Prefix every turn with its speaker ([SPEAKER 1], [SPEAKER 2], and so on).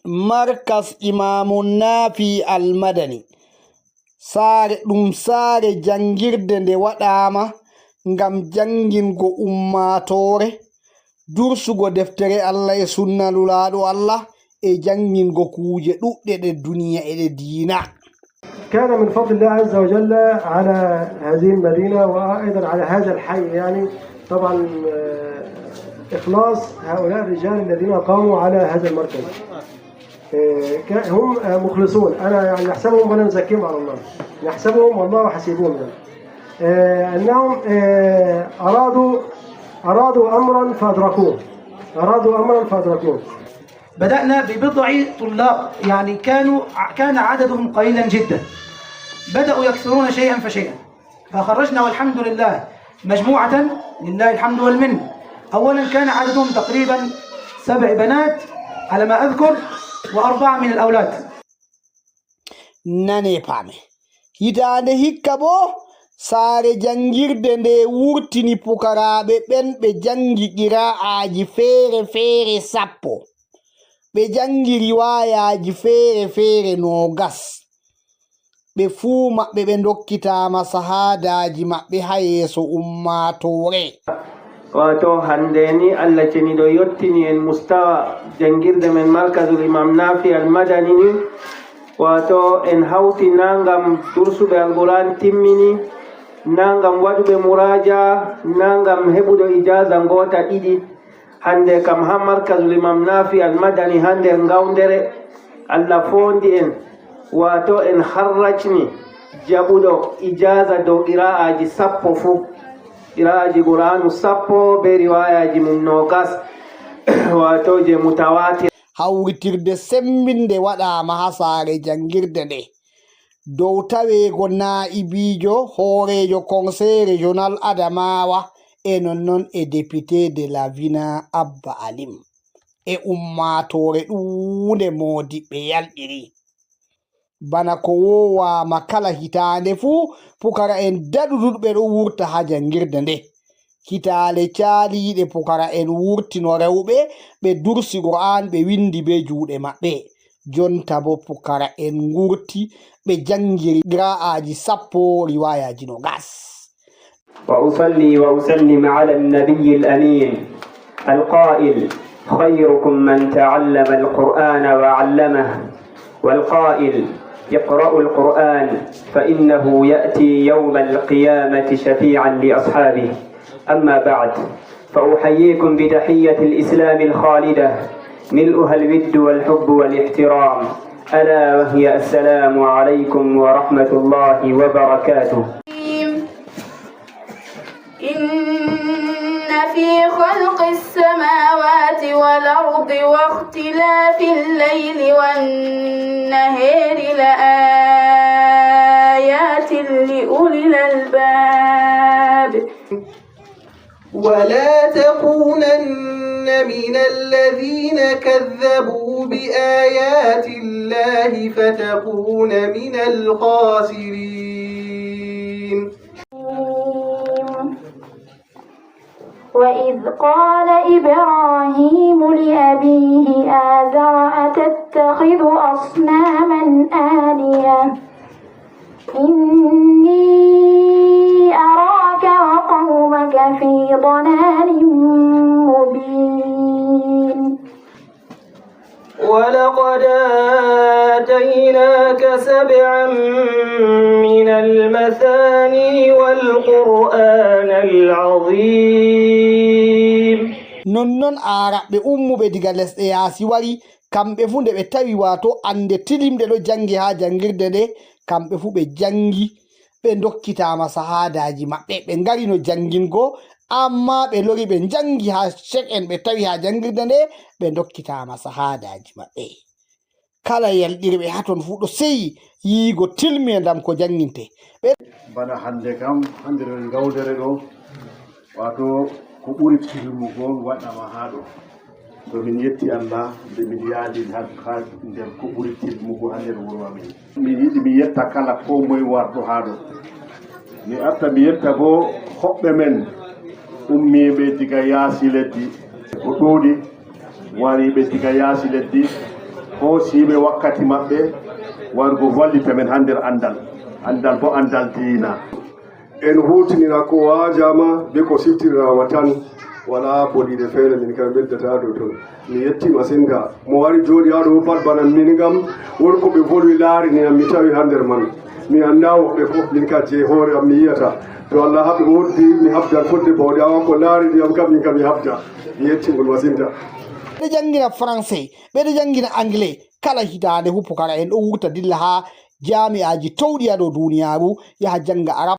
[SPEAKER 1] markas Imamu Nafi Al-Madani sare ɗum sare jangirde nde waɗama ngam jangingo ummatore dursugo deftere Allah e sunna lulaɗo Allah e jangingo kuje ɗuɗɗe ɗe duniya e ɗe diina.
[SPEAKER 2] كان من فضل الله عز وجل على هذه المدينة وأيضا على هذا الحي يعني طبعا إخلاص هؤلاء الرجال الذين قاموا على هذا المركز. هم مخلصون، أنا يعني نحسبهم ولا نزكيهم على الله، نحسبهم والله حسيبهم يعني. أنهم أرادوا أمرا فأدركوه،
[SPEAKER 3] بدأنا ببضع طلاب يعني كان عددهم قليلا جدا، بدأوا يكثرون شيئا فشيئا، فخرجنا والحمد لله مجموعة لله الحمد والمن. أولا كان عددهم تقريبا 7 بنات على ما أذكر و4 من الأولاد.
[SPEAKER 1] nane pame hitande hikka bo sare jangirde nde wurtini pukaraɓe ɓen ɓe jangi qira'aji feere sappo, ɓe jangi riwayaji feere 20, ɓe fuu maɓɓe ɓe dokkitama sahadaji maɓɓe ha yeeso ummatore.
[SPEAKER 4] wato hande ni Allah ceniɗo yottini en mustawa jangirde men markazul Imam Nafi Al-Madani ni, wato en hawti nangam dursuɓe alquran timmini, nangam waɗuɓe muraja, nangam heɓuɗo ijaza gota ɗiɗi. hande kam ha markazul Imam Nafi Al-Madani hande ngawdere Allah fondi en, wato en harracni jaɓuɗo ijaza dow qira'aji sappo fu, qira'aji Qur'anu sappo be riwayaji mum 20 wato je mutawatir.
[SPEAKER 1] hawritirde sembinde waɗama ha sare jangirde nde dow tawego na'ibijo horejo conseil régional Adamawa e nonnon e député de la Vina Abba Alim e ummatore ɗuunde modiɓɓe yalɗiri. bana ko wowama kala hitande fuu pukara en daɗuɗuɗɓe ɗo wurta ha jangirde nde. hitale caaliɗe pukara en wurtino rewɓe ɓe dursi Qur'an ɓe windi be juuɗe maɓɓe. jonta bo pukara en wurti ɓe jangiri qira'aji sappo riwayaji 20.
[SPEAKER 5] وأصلي وأسلم على النبي الأمين القائل خيركم من تعلم القرآن وعلمه، والقائل اقرأوا القرآن فإنه يأتي يوم القيامة شفيعا لأصحابه. أما بعد، فأحييكم بتحية الإسلام الخالدة ملؤها الود والحب والاحترام، ألا وهي السلام عليكم ورحمة الله وبركاته.
[SPEAKER 6] إن في خلق السماوات والأرض واختلاف الليل والنهار لآيات لأولي الألباب.
[SPEAKER 7] ولا تكونن من الذين كذبوا بآيات الله فتكون من الخاسرين.
[SPEAKER 6] وإذ قال إبراهيم لأبيه آزر أتتخذ أصناما آلهة إني أراك وقومك في ضلال مبين.
[SPEAKER 4] ولقد آتيناك 7 من المثاني والقرآن العظيم.
[SPEAKER 1] nonnon araɓe ummuɓe diga lesɗe yaasi wari kamɓe fu nde ɓe tawi wato ande tilimɗe ɗo jangi ha jangirde nde, kamɓe fu ɓe jangi ɓe dokkitama sahadaji maɓɓe, ɓe ngarino jangingo amma ɓe lori ɓe jangi ha chek en ɓe tawi ha jangirde nde ɓe dokkitama sahadaji maɓɓe. kala yalɗirɓe haton fu ɗo seyi yiigo tilmiyandam ko janginte.
[SPEAKER 8] bana hande kam hande ɗo ngawdere ɗo wato ko ɓuri tilmugo waɗama ha ɗo, to min yetti Allah nde min yaadi ha nder ko ɓuri tilmugo ha nder wuro amin. min yiɗi mi yetta kala ko moye warɗo ha ɗo, mi arta mi yetta bo hoɓɓe men ummiɓe diga yaasi leddi ko ɗuuɗi wariɓe diga yaasi leddi hosiɓe wakkati maɓɓe wargo vallita men ha nder andal bo andal diina.
[SPEAKER 9] En hutinira ko wajama be ko siftirirama tan wala boɗiɗe feere min kam beddata dow toon. Mi yettima sinda mo wari jooɗi ha ɗo pat bana min gam wonko ɓe volwi laariniyam mi tawi ha nder man mi anda woɓɓe fof min ka je hoore am mi yiyata to Allah haɓe woddi mi habdan fodde bawɗe awa ko laariniyam kam min kam mi habda mi yettigol masinda.
[SPEAKER 1] ɓeɗo jangina français ɓeɗo jangina anglais kala hitande fu pukara en ɗo wurta dilla ha jami'aji towɗi ha dow duniyaru yaha janga arab